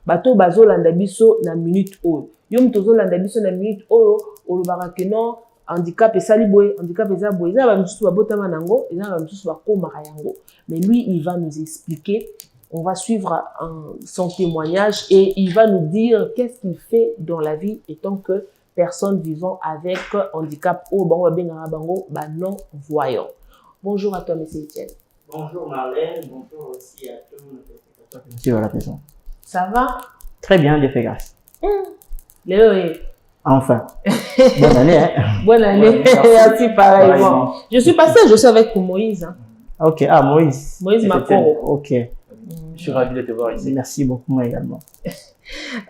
bato bazolanda biso na minute oyo. Yo mtozolanda biso na minute oyo olobaka que non handicap esali boye, handicap eza boye. Eza ba misusu babotama nango, eza ba misusu bakomaka yango. Mais lui, il va nous expliquer. On va suivre son témoignage et il va nous dire qu'est-ce qu'il fait dans la vie étant que personne vivant avec handicap ou non-voyant. Bonjour à toi, M. Etienne. Bonjour Marlène, bonjour aussi à tous nos téléspectateurs. Monsieur à la maison. Ça va? Très bien, Dieu fait grâce. Léo, enfin. Bonne année, hein? Bonne année, merci pareillement. Je suis passé, je suis avec Moïse. Hein. Ok, ah Moïse. Moïse Makoro. Ok. Je suis ravi de te voir ici. Merci beaucoup, moi également.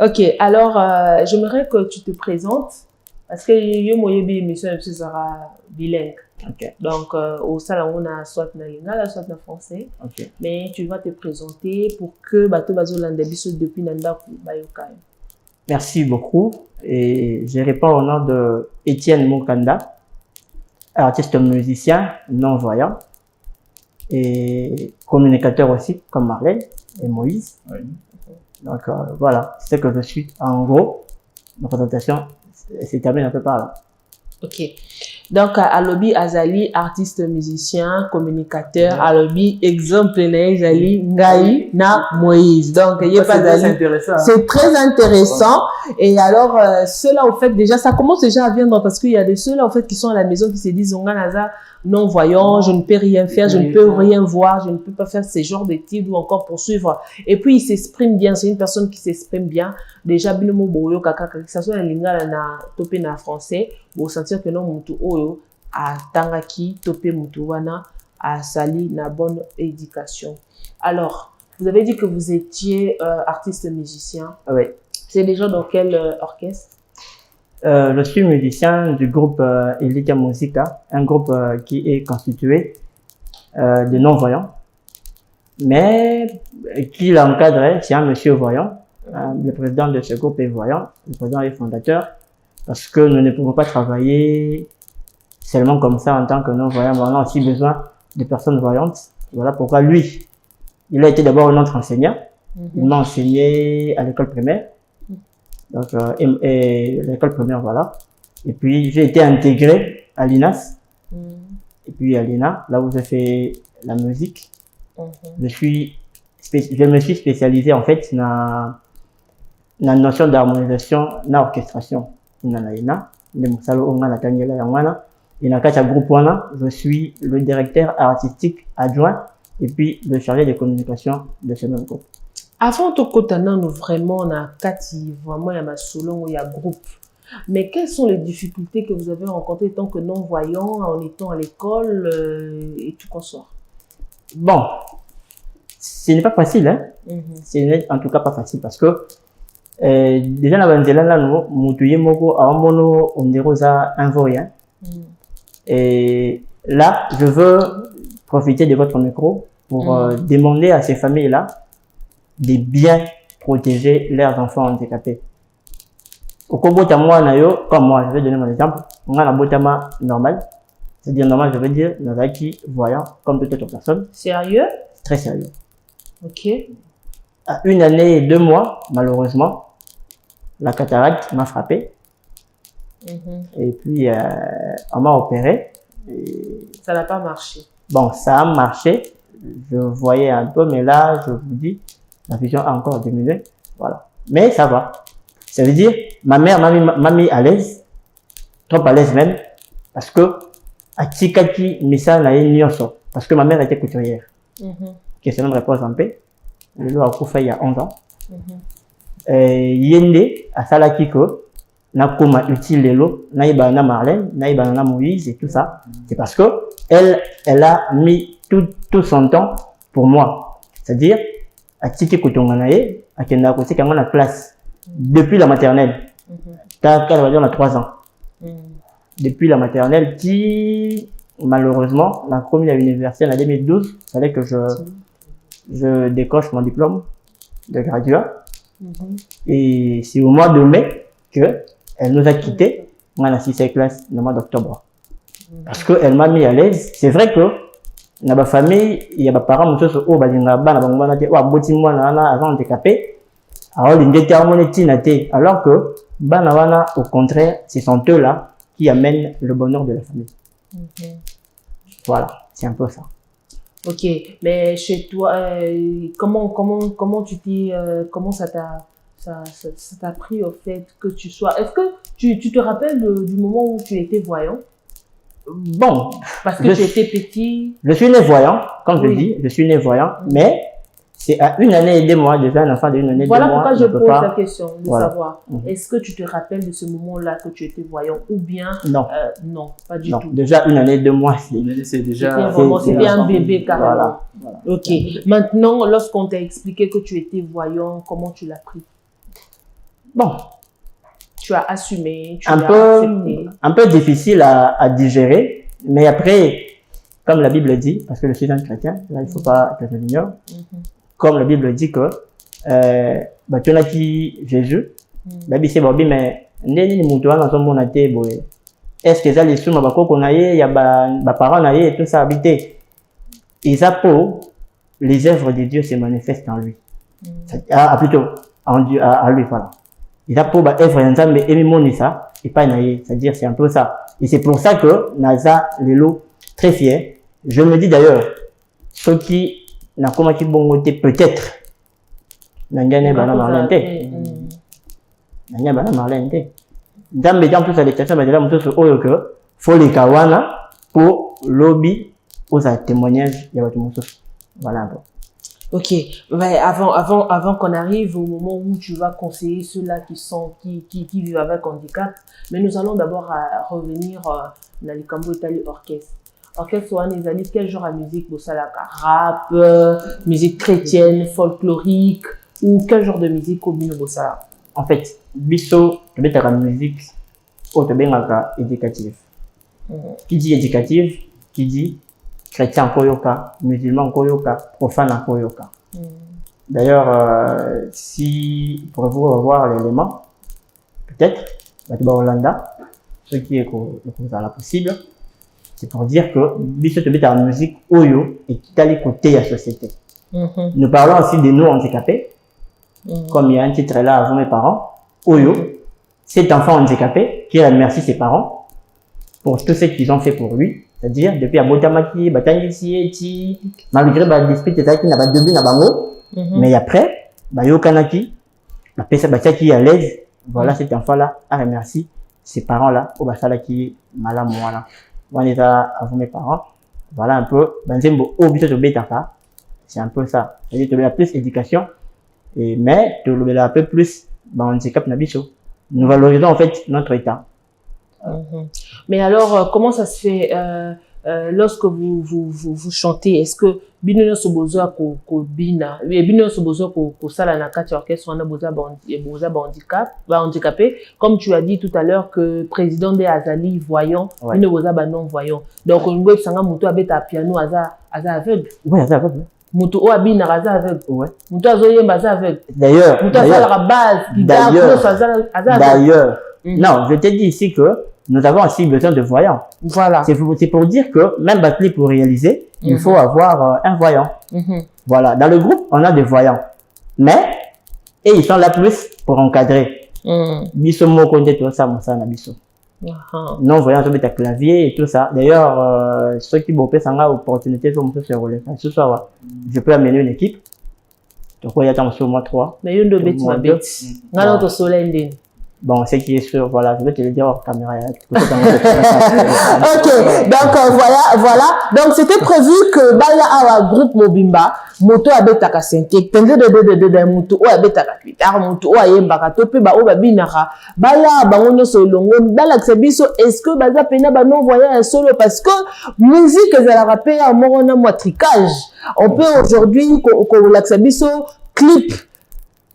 Ok, alors j'aimerais que tu te présentes parce que yo moyebi émission sera bilingue. Ok. Donc au salon on a soit na lingala soit na français. Ok. Mais tu vas te présenter pour que bato bazolanda biso depuis nanda bayoka. Merci beaucoup et je réponds au nom de Etienne Mukanda, artiste musicien non-voyant et communicateur aussi comme Marlène et Moïse. Oui. Donc voilà, c'est ce que je suis en gros. Ma présentation s'est terminée un peu par là. Ok. Donc Alobi Azali, artiste musicien, communicateur, Alobi exemple Azali Ngai na Moïse. Donc il y a pas c'est très intéressant. Et alors ceux-là au fait déjà ça commence déjà à viendre parce qu'il y a des ceux-là au fait qui sont à la maison qui se disent Onganaza non-voyant, je ne peux rien faire, je ne peux rien voir, je ne peux pas faire ces genres d'études ou encore poursuivre. Et puis, il s'exprime bien, c'est une personne qui s'exprime bien. Déjà, binomo boyo kaka, que ça soit en lingala na topé na français, vous sentir que non mutu oyo a tangaki topé mutu wana a sali na bonne éducation. Alors, vous avez dit que vous étiez artiste musicien. Oui. C'est déjà dans quel orchestre? Je suis musicien du groupe Elika Musica, un groupe qui est constitué de non-voyants, mais qui l'encadre, c'est un monsieur voyant. Le président de ce groupe est voyant, le président est fondateur, parce que nous ne pouvons pas travailler seulement comme ça en tant que non-voyant. On a aussi besoin de personnes voyantes. Voilà pourquoi lui, il a été d'abord notre enseignant. Il m'a enseigné à l'école primaire. Donc, et l'école primaire, voilà. Et puis, j'ai été intégré à l'INAS. Et puis, à l'INA, là où j'ai fait la musique. Je me suis spécialisé, en fait, dans la notion d'harmonisation, dans l'orchestration. Dans l'INA, et dans le groupe, je suis le directeur artistique adjoint et puis le chargé de communication de ce même groupe. Avant de kotana, nous vraiment na kati vraiment ya masolongo ya groupe. Mais quelles sont les difficultés que vous avez rencontrées tant que non-voyant en étant à l'école et tout consort? Bon, ce n'est pas facile, hein. Ce n'est en tout cas pas facile parce que déjà la banzela là nous mutuye moko amono onderoza un voyant. Et là, je veux profiter de votre micro pour demander à ces familles là de bien protéger leurs enfants handicapés. Au Kobotama, comme moi, je vais donner mon exemple, on a la botama normale, c'est-à-dire normal, je veux dire, qui voyant comme toute autre personne. Sérieux? Très sérieux. Ok. À 1 année et 2 mois, malheureusement, la cataracte m'a frappé. Et puis, on m'a opéré. Et... ça n'a pas marché. Bon, ça a marché. Je voyais un peu, mais là, je vous dis, la vision a encore diminué, voilà. Mais ça va. Ça veut dire, ma mère m'a mis à l'aise, trop à l'aise même, parce que, parce que ma mère était couturière. Qui se nomme repose en paix. Le lot a coupé il y a 11 ans. Yende, à Salakiko, n'a comme utile les lots, naïba na Marlène, naïba na Moïse et tout ça. C'est parce que, elle a mis tout son temps pour moi. C'est-à-dire, à Tiki Koutonganaye, à Kendako, c'est la classe. Depuis la maternelle. T'as 3 ans. Depuis la maternelle, qui, malheureusement, m'a promis à l'université en 2012, il fallait que je décoche mon diplôme de graduat. Et c'est au mois de mai que elle nous a quittés. On a 6e classe, le mois d'octobre. Parce qu'elle m'a mis à l'aise. C'est vrai que, dans ma famille, il y a des parents qui sont handicapés. alors alors que Banawana, au contraire, ce sont eux-là qui amènent le bonheur de la famille. Voilà, c'est un peu ça. Ok, mais chez toi, comment tu t'es, comment ça t'a pris au fait que tu sois. Est-ce que tu te rappelles du moment où tu étais voyant? Bon. Parce que tu étais petit. Je suis né voyant, comme je dis, je suis né voyant, mais c'est à 1 année et 2 mois, déjà un enfant de 1 année et 2 mois. Voilà pourquoi je pose la question, de savoir. Mm-hmm. Est-ce que tu te rappelles de ce moment-là que tu étais voyant ou bien. Non. Non, pas du tout. Déjà 1 année et 2 mois, c'est déjà. C'était un bébé carrément. Voilà. Ok. Maintenant, lorsqu'on t'a expliqué que tu étais voyant, comment tu l'as pris? Bon. Tu as assumé, tu as accepté. Un peu difficile à digérer, mais après, comme la Bible dit, parce que je suis un chrétien, là il ne faut pas que je l'ignore, comme la Bible dit que tu as dit Jésus, c'est bon, mais est-ce que ça les sous il y a des parents et tout ça habité. Et ça pour les œuvres de Dieu se manifestent en lui. Plutôt à lui, voilà. Il a pour œuvre ensemble et mon ça et pas naïe, c'est-à-dire c'est un peu ça. Et c'est pour ça que Naza Lelo très fier. Je me dis d'ailleurs ceux qui n'a comment qui bon côté peut-être n'engagez pas la marlente. N'engagez pas la marlente. Dans mes temps plus à l'état mais là mon sur oyo que faut les kawana pour lobby aux témoignages il y a votre monceau. Voilà un peu. Ok, mais avant qu'on arrive au moment où tu vas conseiller ceux-là qui vivent avec handicap, mais nous allons d'abord revenir dans les Cambo Italie orchestre. Orchestre ou Anezali, quel genre de musique vous savez, rap, musique chrétienne, folklorique, ou quel genre de musique commune vous savez? En fait, biso, tu mets ta musique éducative. Qui dit éducative, qui dit chrétien koyoka, musulman koyoka, profane koyoka. D'ailleurs, si pour vous revoir l'élément, peut-être, Hollanda, ce qui est possible, c'est pour dire que biso te met la musique oyo et qui t'a les côtés de la société. Nous parlons aussi des non handicapés, comme il y a un titre là avant mes parents, oyo, cet enfant handicapé qui remercie ses parents pour tout ce qu'ils ont fait pour lui. C'est-à-dire, depuis à Botamaki, Batangisi, malgré les disputes qui n'a pas de but à Bango, mais après, Yokanaki, qui est à l'aise, voilà cet enfant-là a remercié ses parents-là, au Basala qui est malade, voilà. On est à mes parents, voilà un peu, c'est un peu ça. C'est-à-dire, tu as plus d'éducation, mais tu as un peu plus handicap nabicho. Nous valorisons en fait notre état. Mais alors, comment ça se fait lorsque vous chantez? Est-ce que bino sobozo ko bina, bino sobozo ko sala na kati orchestre on a boza handicapé, comme tu as dit tout à l'heure que président des Azali voyant, bino boza non voyant. Donc on goit sanga muto abeta piano aza aveugle. Oui, aza aveugle. Muto o abina aza aveugle. Ouais. Muto azoyemba aza aveugle. D'ailleurs, muto aza la base, guitare, d'ailleurs, non, je te dis ici que nous avons aussi besoin de voyants. Voilà. C'est pour dire que même batterie pour réaliser, il faut avoir un voyant. Voilà. Dans le groupe, on a des voyants. Mais, et ils sont là plus pour encadrer. Biso mo konde tout ça, mon sana biso. Non voyant, tu mets ta clavier et tout ça. D'ailleurs, ceux qui m'ont fait ça, opportunité, je relève. Ce soir, je peux amener une équipe. Donc, il y a au moins 3. Mais une de bêtises, ma bêtise. N'a pas soleil. Bon, c'est qui est sûr, voilà, je vais te le dire hors caméra. Ok, donc voilà. Donc c'était prévu que Bala Awa groupe Mobimba, moto abetaka synthé, tende de moto o abetaka guitare, moto o ayembaka to pe ba o babinaka. Bala bango so longo, bala biso est-ce que baza pena ba non voyant un solo parce que musique ezala rapper à morona motricage. On peut aujourd'hui ko biso clip.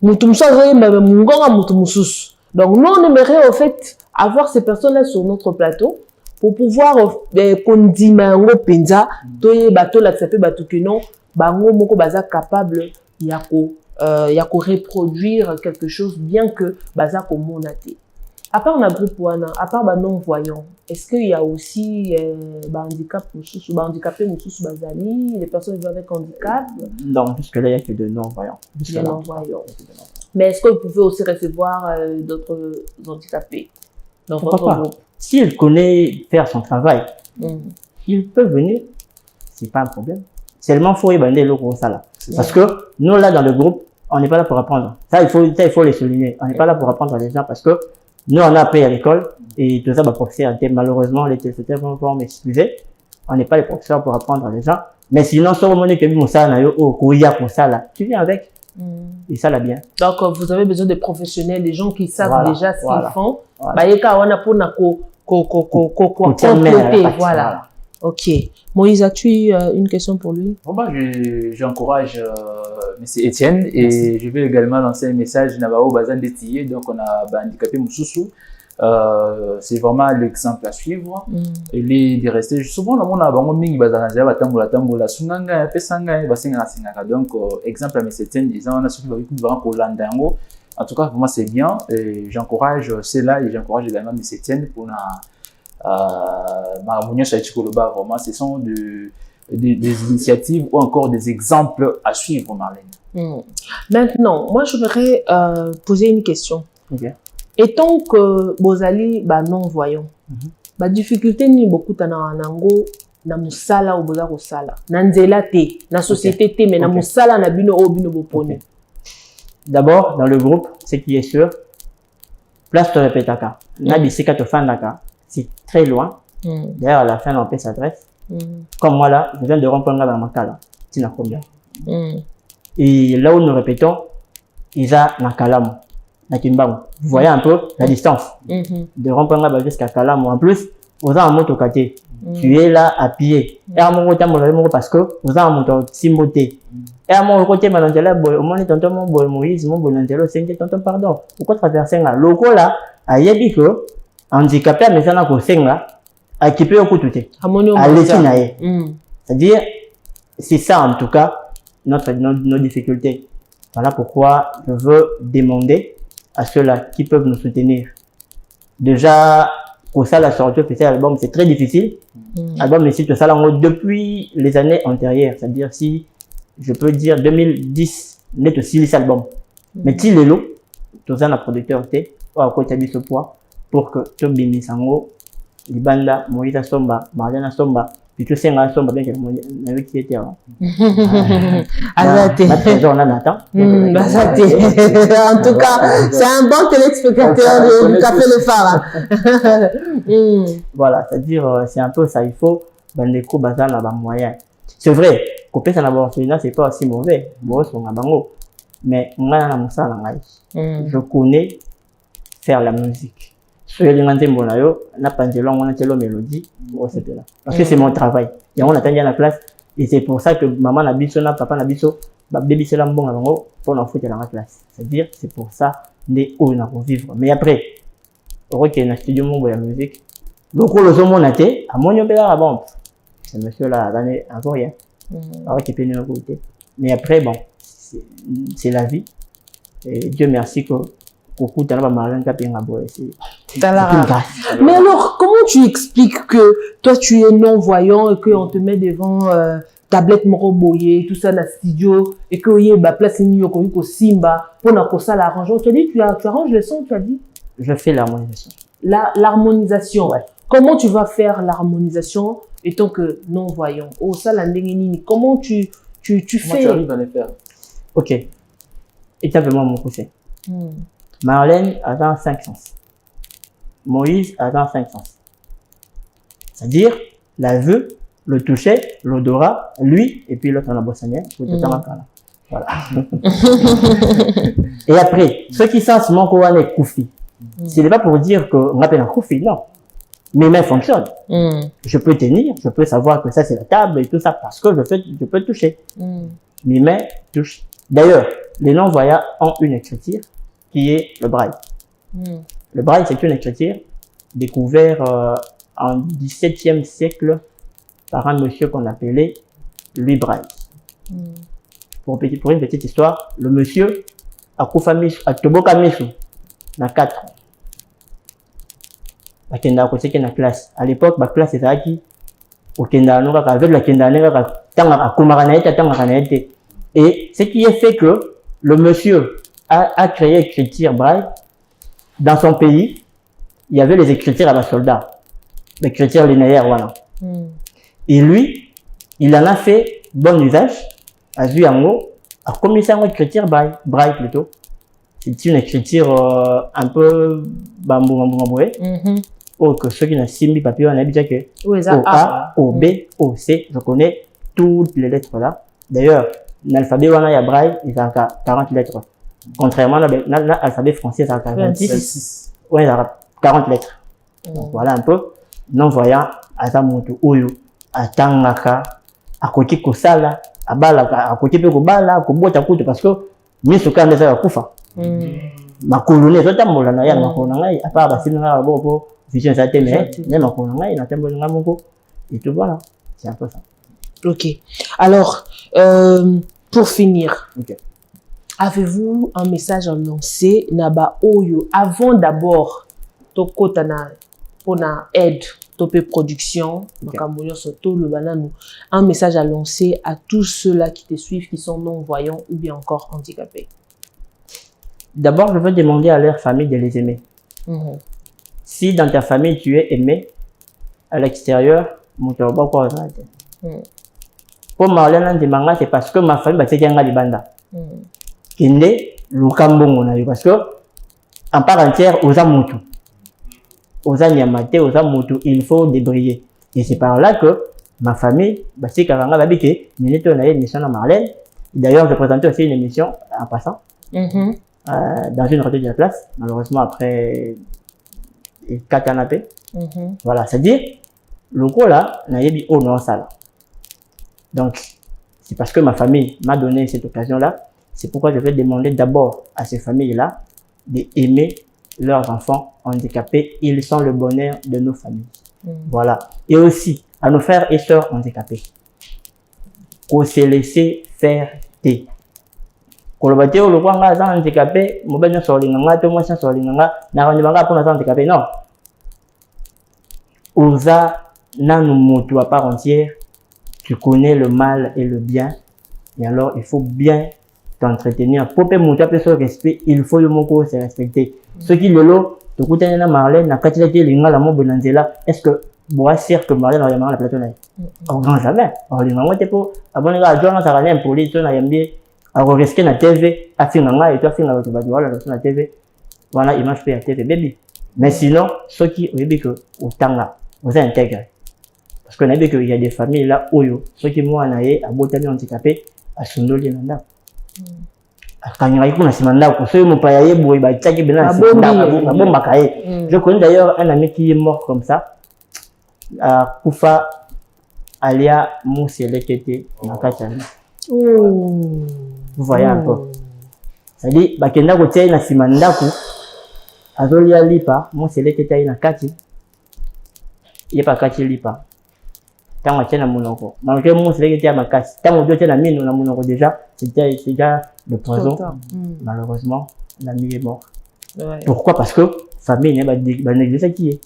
Moto musa yemba mungonga moto mususu. Donc, nous, on aimerait, au fait, avoir ces personnes-là sur notre plateau pour pouvoir, qu'on dit, mango penza, toye bateau l'accepter bateau que non, bango moko baza capable, yako reproduire quelque chose, bien que baza ko monate. À part la groupe wana, à part ba non-voyants, est-ce qu'il y a aussi handicapés bazali, les personnes vivant avec handicap? Non, jusque-là, il n'y a que de non-voyants. Des non-voyants. Mais est-ce que vous pouvez aussi recevoir d'autres handicapés dans votre groupe? S'il connaît faire son travail, il peut venir, c'est pas un problème. Seulement, il faut y bander le gros salaire. Parce que nous, là, dans le groupe, on n'est pas là pour apprendre. Ça, il faut les souligner. On n'est pas là pour apprendre à les gens parce que nous, on a appris à l'école et tout ça, professeur, malheureusement, les téléspectateurs vont m'excuser. On n'est pas les professeurs pour apprendre à les gens. Mais sinon, si on dit que tu viens avec. Et ça, là, bien. Donc, vous avez besoin de professionnels, des gens qui savent déjà ce qu'ils font. Voilà. Ok. Moïse, as-tu une question pour lui? Bon, bah, j'encourage M. Étienne et je vais également lancer un message Nabao Bazan Détillé. Donc, on a handicapé Moussoussou. C'est vraiment l'exemple à suivre. Il est de rester souvent dans mon abonnement mingi bazanaja batambola tambola sunanga pesanga basinga singa. Donc exemple à mes Étienne ils ont suivi vraiment pour l'andango. En tout cas pour moi c'est bien et j'encourage cela et j'encourage également mes Étienne pour ma réunion sur Chikoloba. Vraiment ce sont des initiatives ou encore des exemples à suivre, Marlène. Maintenant moi je voudrais poser une question. Étant que Bozali non-voyant, difficulté ni beaucoup nango na musala ou boza kosala na nzela te na société te mais na musala na bino o bino boponi. D'abord dans le groupe ce qui est sûr place te répétaka na bisika to fandaka c'est très loin. D'ailleurs à la fin on peut s'adresse comme moi là je viens de rompre dans Makala tina combien et là où nous répétons Isa Nakalamu. Vous voyez un peu la distance de Rompanga jusqu'à Kalamo. En plus, vous avez un moto côté. Tu es là à pied. Et à mon côté, parce que vous avez un moto simboté. Et à mon côté, Manangela, au moins, tonton Moïse, mon bonangelo, c'est tonton pardon. Pourquoi traverser là? Loco là, à Yabiko, handicapé, mais ça n'a qu'au senga, à qui peut écouter. À l'étinae. C'est-à-dire, c'est ça en tout cas, nos difficultés. Voilà pourquoi je veux demander à ceux-là qui peuvent nous soutenir. Déjà, pour ça, la sortie officielle de l'album, c'est très difficile. L'album, mais si tout ça, depuis les années antérieures, c'est-à-dire si, je peux dire 2010, n'est aussi l'album. Mais si les lots, tout ça, la producteur, ou à côté de ce poids, pour que tout bimi sango, Libanda, Moïse Somba, Marlène Somba, puis tout ça, Somba, bien que avec qui était avant. Azate. En tout cas, c'est un bon téléspectateur du Café Le Phare. Voilà, c'est-à-dire, c'est un peu ça. Il faut, Bandeko Bazan, la moyen. C'est vrai, couper ça d'abord, c'est pas aussi mauvais. Mais, je connais faire la musique. Parce que c'est mon travail. Et on attend à la place. Et c'est pour ça que maman n'a biso, papa n'a biso, baby c'est bon pour l'enfant dans la classe. C'est-à-dire, c'est pour ça qu'on a vivre. Mais après, on est dans le studio de la musique. Le coup, le zoom on a été, à mon yobela la bombe. Ce monsieur-là, l'année avant rien. Alors qu'il peut nous écouter. Mais après, bon, c'est la vie. Et Dieu merci que mais alors, comment tu expliques que toi tu es non-voyant et qu'on te met devant tablette moroboye, tout ça dans le studio et que y a place au Simba pour ça l'arrangement. Tu as dit tu arranges le son, tu as dit? Je fais l'harmonisation. L'harmonisation. Ouais. Comment tu vas faire l'harmonisation étant que non-voyant? Oh ça la comment tu fais? Comment tu arrives à le faire? Ok. Établement mon conseil. Marlène a dans 5 sens. Moïse a dans 5 sens. C'est-à-dire la vue, le toucher, l'odorat, lui, et puis l'autre en la bossanière. Voilà. Et après, ceux qui sentent mon courant est koufi. Ce n'est pas pour dire qu'on appelle un koufi, non. Mes mains fonctionnent. Je peux tenir, je peux savoir que ça c'est la table et tout ça parce que je peux toucher. Mes mains touchent. D'ailleurs, les non-voyants ont une écriture qui est le braille. Le braille, c'est une écriture découverte en 17e siècle par un monsieur qu'on appelait Louis Braille. Pour une petite histoire, le monsieur a Toboka Misu, na 4 ans. Bakenda ko seke na classe. À l'époque, la classe était qui au kenda no ka avec la kenda nga tanga akumara na eta tanga na ete. Et ce qui est fait que le monsieur a créé écriture braille. Dans son pays, il y avait les écritures à la soldat, l'écriture linéaire, voilà. Et lui, il en a fait bon usage, a vu en haut, a commencé à écriture braille plutôt. C'est une écriture un peu bambou. Ou que ceux qui n'ont simbi papier, on a dit que O A, O B, O C, je connais toutes les lettres là. D'ailleurs, l'alphabet on a ya braille, il a 40 lettres. Contrairement à l'alphabet français, ça a 26. Ouais, il a 40 lettres. Donc voilà un peu. Non-voyant, à Zamoto, Oyo, à Tangaka, à côté Kosala, à Balaka, à côté Pekobala, à Kobota Kuto, parce que, mais ce cas, c'est à Koufa. Ma colonie, c'est un mot, ma colonie, à part, c'est un mot, vision, ça t'aimait, mais ma colonie, il a un mot, et tout voilà. C'est un peu ça. Ok. Alors, pour finir, avez-vous un message à lancer, Naba Oyo, avant d'abord, Tokotana, pour na aide, Topé Production, un message à lancer à tous ceux-là qui te suivent, qui sont non-voyants ou bien encore handicapés? D'abord, je veux demander à leur famille de les aimer. Si dans ta famille, tu es aimé, à l'extérieur, pour Marlène Ndimanga, c'est parce que ma famille, c'est Yanga Libanda. Kinde, Lukambongo, parce que, en part entière, aux Amutu. Aux Anyamate, aux Amutu, il faut débrayer. Et c'est par là que ma famille, c'est Karanga Babike, Minito a une émission à Marlène. D'ailleurs, je présentais aussi une émission en passant, dans une radio de la place, malheureusement après 4 canapés. Voilà, c'est-à-dire, le coup là, n'a eu au non sale. Donc, c'est parce que ma famille m'a donné cette occasion-là. C'est pourquoi je vais demander d'abord à ces familles-là d'aimer leurs enfants handicapés. Ils sont le bonheur de nos familles. Voilà. Et aussi, à nos frères et sœurs handicapés, qu'on se laisser faire thé. Quand le bâtiment le voit handicapé, mon ben sur l'inganga, tout le monde sur l'inganga, n'a rien de manga pour les handicapés. Non. Osa n'a nous moto à part entière. Tu connais le mal et le bien. Et alors, il faut bien t'entretenir. Pour que mon respect, il faut le mot se respecter. Ce qui le lot, tu connais la Marlène, la quantité de l'ingala, mon bonanzela, est-ce que bois sûr que Marlène a la plateau là? Oh, non, jamais. Oh, les mamans, t'es pour abonner à John, ça va aller pour les gens, à risquer la TV, à finir et toi, finir la TV. Voilà, image fait à TV, baby. Mais sinon, ceux qui ont dit que, autant là, vous intégrez. Parce qu'on a vu qu'il y a des familles là, ceux qui m'ont anaïe, à Botani handicapé, à Sundoli Nanda. Quand il y a eu un simanda, ceux qui m'ont pas aïe, boui, bah, tchaki, bena, je connais d'ailleurs un ami qui est mort comme ça, à Koufa, alia, Moussele, qui était dans Kachani. Vous voyez un peu. C'est-à-dire, bah, kenda ko tia na simanda ko, azolia lipa, Moussele, qui était dans Kachani. Il n'y a pas Kachani lipa. Tant que tu es dans mon oncle, malgré mon sélecteur qui est à ma casse, tant que tu es dans la mine, on a mon oncle déjà, c'était déjà le poison. Malheureusement, l'ami est mort. Pourquoi? Parce que famille n'est pas négligée qui est.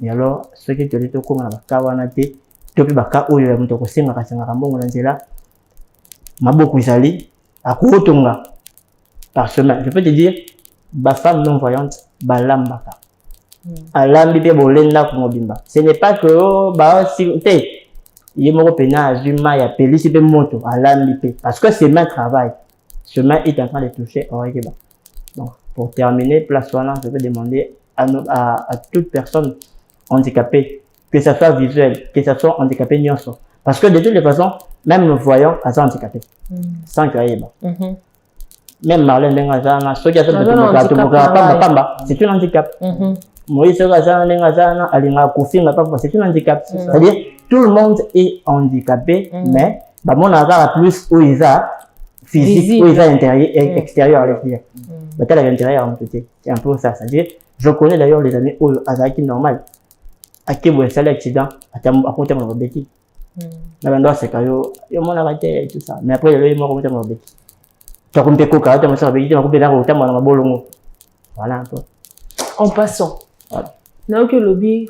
Et alors, ceux qui te disent comment on a kawanate, tu peux pas où il y a mon oncle, c'est ma casse, ma rambo, on est là. Ma beaucoup isali, à Koutonga, par semaine. Je peux te dire, ma femme non voyante, balambaka. Alambi pe bolenda kumobimba. Ce n'est pas que, bah, si, il me repena Zuma, il a payé si peu moto, à l'ambi. Parce que c'est ma travail. Ce main est en train de toucher au Rekeba. Donc, pour terminer, place là, je vais demander à toute personne handicapée, que ce soit visuel, que ce soit handicapé, nyonso. Parce que de toutes les façons, même le voyant, a ça handicapé. Sans Rekeba. Même Marlène Bengazana, ceux qui ont fait c'est un handicap. Moïse Razana, Alina Koufin, c'est un handicap. C'est-à-dire, tout le monde est handicapé, mais mon hasard plus où ils ont physique, où ils ont intérieur et extérieur à l'extérieur. Mais à l'intérieur, c'est un peu ça. C'est-à-dire, je connais d'ailleurs les amis où Azaki qui est normal. À qui vous êtes l'accident, à côté de mon bêtise. Là, c'est que yo mon arrêté et tout ça. Mais après, il y a eu mon côté de mon bêtise. Tu as compris quoi? Tu as compris quoi? Tu as compris quoi? Voilà un peu. En passant. Donc, le lobby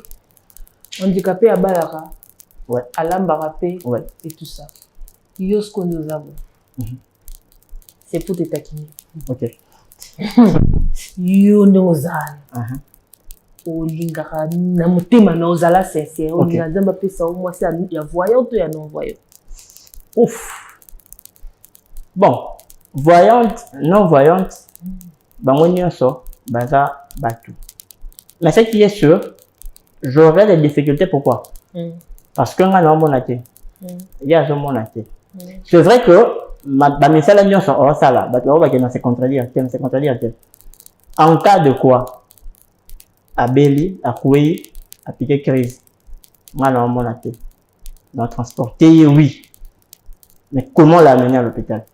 handicapé à Balara, à Lambarapé, et tout ça. Yos que nous avons. C'est pour te taquiner. Ok. Yo nozala. Olingaka na motema na ozala sincère. Olinga nzamba pesa au moi c'est ya voyant ou ya non voyant. Ouf. Bon, voyante, non voyante, bango nyonso baza batu. Mais ce qui est sûr, j'aurai des difficultés. Pourquoi? Parce que nga na mona te. Ya zo mona te. C'est vrai que ba misala nyonso o sala, ba to ba kena se contredire, en cas de quoi? Abeli, akoué, appliquer crise. Nga na mona te. Dans transporter, oui. Mais comment l'amener à l'hôpital?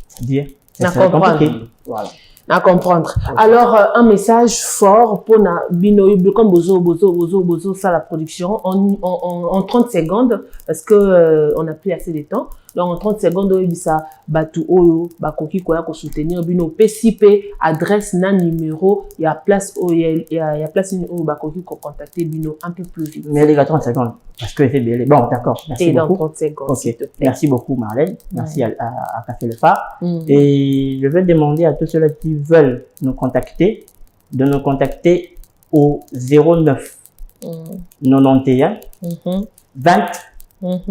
C'est-à-dire, c'est compliqué. Voilà. À comprendre. Alors, un message fort pour na bino comme bozo ça la production en 30 secondes parce que on a plus assez de temps. Donc en 30 secondes ça batu oyo bakoki koya ko soutenir bino PCP adresse na numéro il y a place il y a place oyo bakoki ko contacter bino un peu plus vite. Mais les gars 30 secondes parce que c'est bien. Bon, d'accord. Merci beaucoup. Dans 30 secondes. OK. Merci beaucoup Marlène. Merci à Café Le Phare. Et je vais demander à tous ceux-là qui veulent nous contacter de nous contacter au 09 91 20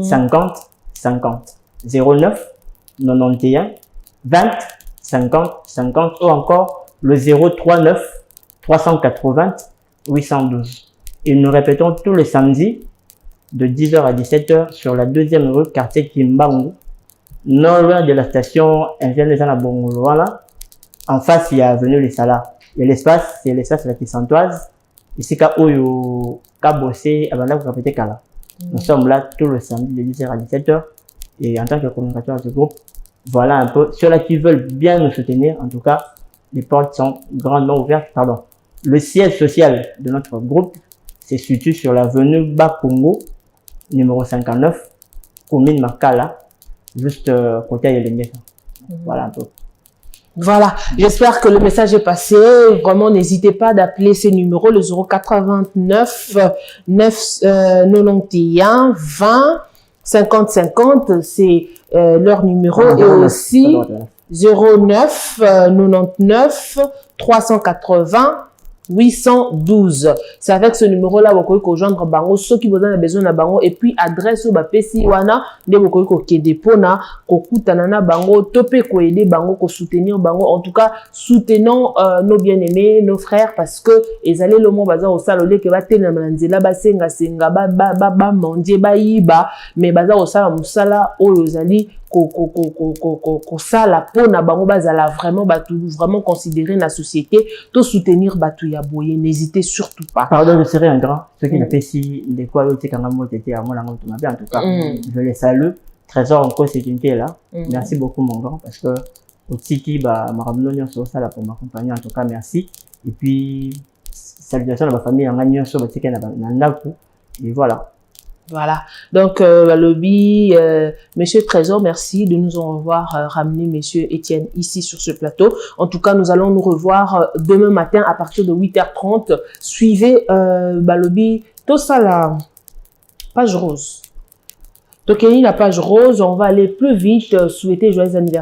50 50 09 91 20 50 50 ou encore le 039 380 812. Et nous répétons tous les samedis de 10h à 17h sur la 2e rue quartier Kimbangu, non loin de la station Ingénieur de Bongolo. En face, il y a avenue Les Salas. Il y a l'espace, c'est l'espace la Santoise. Ici, Oyo, Kabossé, Abanda, Kapete Kala. Nous sommes là tous les samedis de 10h à 17h. Et en tant que communicateur de ce groupe, voilà un peu. Ceux-là qui veulent bien nous soutenir, en tout cas, les portes sont grandement ouvertes. Pardon. Le siège social de notre groupe se situe sur l'avenue Bakongo, numéro 59, commune Makala, juste côté Yelenge. Voilà un peu. Voilà, j'espère que le message est passé. Vraiment, n'hésitez pas d'appeler ces numéros, le 089 991 20 50 50, c'est leur numéro, et aussi 09 99 380 812. C'est avec ce numéro-là vous pouvez rejoindre bango ceux qui vous ont besoin de bango et puis adresse au bapesi wana de vous pouvez ko kedepona ko kutanana bango topé ko aider bango ko soutenir bango. En tout cas, soutenons nos bien-aimés, nos frères, parce que ils allaient le mot bazar au salolé que ba tena manzela ba senga senga ba mondie ba yiba mais bazar au sala musala o yozali ko sala pona bango bazala vraiment batu vraiment considérer la société to soutenir batu ya boye. N'hésitez surtout pas. Pardon, je serai un grand ceux qui n'appellent si des quoi au tika ngamo tété à moi la ngamo en tout cas je les salue. Trésor encore sécurité là. Merci beaucoup mon grand parce que au tiki ba maramno sur ça là pour m'accompagner en tout cas merci et puis salutations à ma famille en gagnant sur le tiki na ndaku et voilà. Voilà, donc lobby, Monsieur Trésor, merci de nous en avoir ramené Monsieur Étienne ici sur ce plateau. En tout cas, nous allons nous revoir demain matin à partir de 8h30. Suivez lobby, tout ça la page rose. Donc, la page rose, on va aller plus vite. Souhaiter joyeux anniversaire.